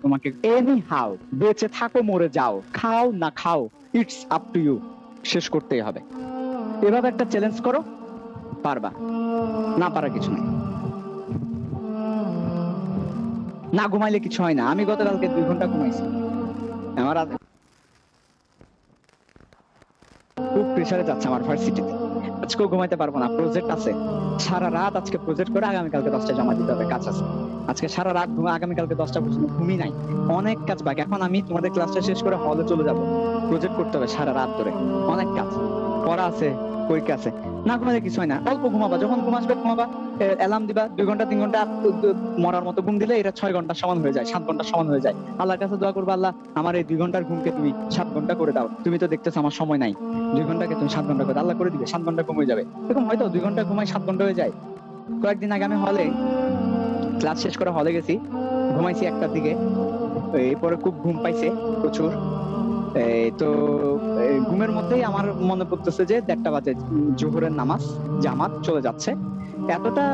তোমাকে any how বেঁচে থাকো মরে যাও, খাও না খাও, ইটস আপ টু ইউ, শেষ করতেই হবে। এভাবে একটা চ্যালেঞ্জ করো, পারবা। না পারার কিছু নেই। না ঘুমাইলে কিছু হয় না। আমি গতকালকে 2 ঘন্টা ঘুমাইছি। আমার খুব প্রেসারে যাচ্ছে আমার ভার্সিটিতে, আজকেও ঘুমাইতে পারবো না, প্রজেক্ট আছে। সারা রাত আজকে প্রজেক্ট করে আগামীকালকে 10টায় জমা দিতে হবে, কাজ আছে। আজকে সারা রাত ঘুমা, আগামীকালকে 10টা পর্যন্ত ঘুমই নাই। অনেক কাজ বাকি। এখন আমি তোমাদের ক্লাসটা শেষ করে হলে চলে যাব, প্রজেক্ট করতে হবে সারা রাত ধরে, অনেক কাজ, পড়া আছে, পরীক্ষা আছে। না ঘুমালে কিছু হয় না, অল্প ঘুমাবা, যখন ঘুমাসবে ঘুমাবা, অ্যালার্ম দিবা 2 ঘন্টা 3 ঘন্টা, মরার মতো ঘুম দিলে এটা 6 ঘন্টা সমান হয়ে যায়, 7 ঘন্টা সমান হয়ে যায়। আল্লাহর কাছে দোয়া করবো, আল্লাহ আমার এই 2 ঘন্টার ঘুমকে তুমি 7 ঘন্টা করে দাও। তুমি তো দেখতেছো আমার সময় নাই, 2 ঘন্টাকে তুমি 7 ঘন্টা করে, আল্লাহ করে দিবে, 7 ঘন্টা কমে যাবে। এরকম হয়তো 2 ঘন্টা ঘুমাই 7 ঘন্টা হয়ে যায়। কয়েকদিন আগে আমি হলে ক্লাস শেষ করে হলে গেছি, ঘুমাইছি 1টার দিকে। এরপরে খুব ঘুম পাইছে প্রচুর। তো ঘুমের মধ্যেই আমার মনে পড়তেছে যে 1টা বাজে, জোহরের নামাজ, জামাত চলে যাচ্ছে। এতটা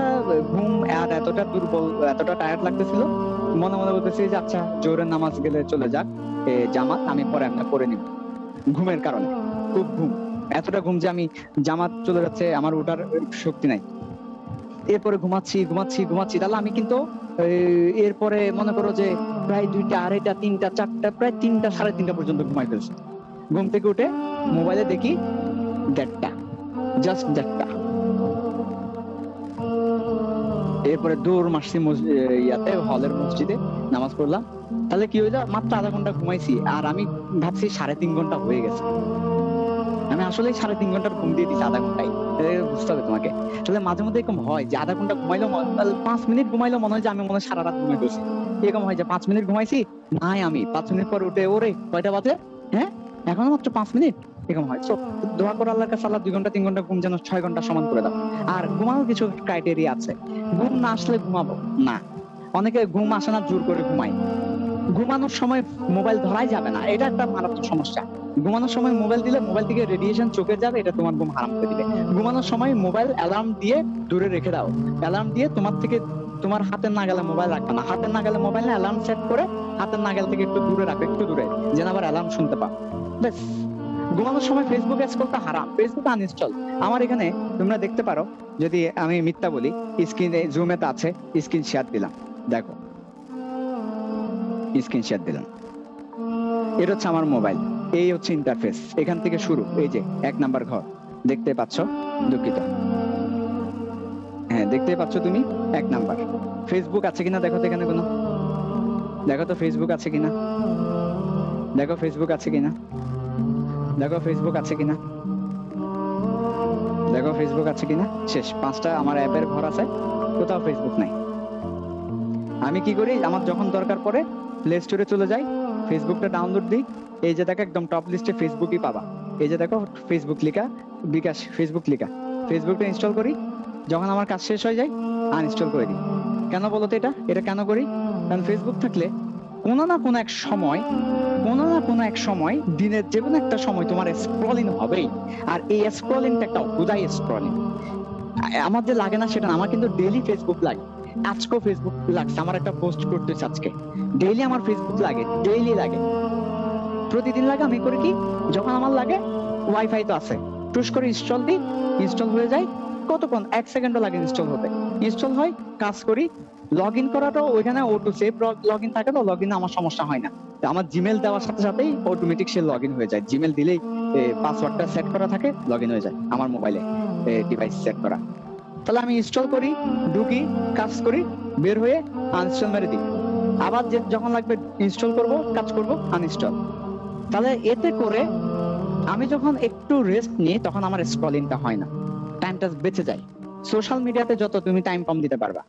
ঘুম আর এতটা দুর্বল, এতটা টায়ার্ড লাগতেছিল, মনে মনে বলতেছি যে আচ্ছা জোহরের নামাজ গেলে চলে যাক, জামাত আমি পরে আমরা করে নিব। ঘুমের কারণে খুব ঘুম, এতটা ঘুম যে আমি জামাত চলে যাচ্ছে, আমার ওঠার শক্তি নাই। এরপরে ঘুমাচ্ছি ঘুমাচ্ছি ঘুমাচ্ছি, তাহলে আমি কিন্তু এরপরে মনে করো যে প্রায় 2টা 2:30 3টা 4টা, প্রায় 3টা 3:30 পর্যন্ত ঘুমাই ফেলছি। ঘুম থেকে উঠে মোবাইলে দেখি 1:30, জাস্ট 1:30। এরপরে দৌড় মারছি ইয়াতে, হলের মসজিদে নামাজ পড়লাম। তাহলে কি হইলো, মাত্র আধা ঘন্টা ঘুমাইছি, আর আমি ভাবছি 3.5 ঘন্টা হয়ে গেছে। আমি আসলে 3.5 ঘন্টার ঘুম দিয়ে দিচ্ছি আধা ঘন্টায়, বুঝতে হবে তোমাকে। তাহলে মাঝে মধ্যে এরকম হয় যে আধা ঘন্টা ঘুমাইলেও 5 মিনিট ঘুমাইলেও মনে হয় যে আমি মনে হয় সারা রাত ঘুমাই গেছি। এরকম হয় যে 5 মিনিট ঘুমাইছি, নাই আমি 5 মিনিট পর উঠে ওরে কয়টা বাজে, হ্যাঁ এখনো মাত্র 5 মিনিট, এরকম হয়। তো দোয়া করো আল্লাহর কাছে, আল্লাহ 2 ঘন্টা 3 ঘন্টা ঘুম যেন 6 ঘন্টা সমান করে দাও। আর ঘুমানোর কিছু ক্রাইটেরিয়া আছে। ঘুম না আসলে ঘুমাবো না, অনেকে ঘুম আসে না জোর করে ঘুমায়। ঘুমানোর সময় মোবাইল ধরাই যাবে না, এটা একটা মারাত্মক সমস্যা। ঘুমানোর সময় মোবাইল দিলে মোবাইল থেকে রেডিয়েশন চোখে যাবে, এটা তোমার ঘুম হারাম করে দিবে। ঘুমানোর সময় মোবাইল অ্যালার্ম দিয়ে দূরে রেখে দাও। অ্যালার্ম দিয়ে তোমার থেকে, তোমার হাতের নাগালে মোবাইল রাখবে না, হাতের নাগালে মোবাইল না, অ্যালার্ম সেট করে হাতের নাগাল থেকে একটু দূরে রাখো, একটু দূরে, যেন আবার অ্যালার্ম শুনতে পাও। ব্যাস। ঘুমানোর সময় ফেসবুক স্ক্রল তো হারাম, ফেসবুক আনইনস্টল। আমার এখানে তোমরা দেখতে পারো, যদি আমি মিথ্যা বলি, স্ক্রিনে জুমেতে আছে, স্ক্রিন শেয়ার দিলাম, দেখো স্ক্রিন শেয়ার দিলাম। এটা হচ্ছে আমার মোবাইল, এই হচ্ছে ইন্টারফেস, এখান থেকে শুরু। এই যে 1 নাম্বার ঘর দেখতে পাচ্ছ, দুঃখিত, হ্যাঁ দেখতে পাচ্ছ তুমি 1 নাম্বার। ফেসবুক আছে কিনা দেখো তো এখানে কোনো, দেখো তো ফেসবুক আছে কিনা, দেখো ফেসবুক আছে কিনা, দেখো ফেসবুক আছে কিনা, দেখো ফেসবুক আছে কিনা। শেষ। 5টা আমার অ্যাপের ঘর আছে, কোথাও ফেসবুক নাই। আমি কি করি, আমার যখন দরকার পড়ে প্লে স্টোরে চলে যাই, ফেসবুকটা ডাউনলোড দিই। এই যে দেখো একদম টপ লিস্টে ফেসবুকই পাবা, এই যে দেখো ফেসবুক লেখা, বিকাশ ফেসবুক লেখা। ফেসবুকটা ইনস্টল করি, যখন আমার কাজ শেষ হয়ে যায় আনইনস্টল করে দিই। কেন বলো তো এটা, এটা কেন করি? কারণ ফেসবুক থাকলে কোনো না কোনো এক সময়, কোনো না কোনো এক সময়, দিনের যে কোনো একটা সময় তোমার স্ক্রলিং হবেই। আর এই স্ক্রলিংটা একটা অবুঝাই স্ক্রলিং। আমার যে লাগে না সেটা না, আমার কিন্তু ডেইলি ফেসবুক লাগে। আজকেও ফেসবুক লাগছে, আমার একটা পোস্ট করতেছে আজকে, ডেইলি আমার ফেসবুক লাগে, ডেইলি লাগে, প্রতিদিন লাগে। আমি করি কি, যখন আমার লাগে, ওয়াইফাই তো আছে, টুস করে ইনস্টল দিই, ইনস্টল হয়ে যায়। কতক্ষণ, 1 সেকেন্ডও লাগে ইনস্টল হতে। ইনস্টল হয়, কাজ করি। লগ ইন করাটাও ওইখানে অটো সেভ লগ ইন থাকে, তো লগ ইনে আমার সমস্যা হয় না। আমার জিমেল দেওয়ার সাথে সাথেই অটোমেটিক সে লগ ইন হয়ে যায়। জিমেল দিলেই পাসওয়ার্ডটা সেট করা থাকে, লগ ইন হয়ে যায় আমার মোবাইলে, ডিভাইস সেট করা। তাহলে আমি ইনস্টল করি, ঢুকি, কাজ করি, বের হয়ে আনইনস্টল মেরে দিই। আবার যখন লাগবে ইনস্টল করব, কাজ করব, আনইনস্টল। তাহলে এতে করে আমি যখন একটু রেস্ট নিই, তখন আমার স্ক্রলিংটা হয় না, টাইমটা বেঁচে যায়। সোশ্যাল মিডিয়াতে যত তুমি টাইম কম দিতে পারবা।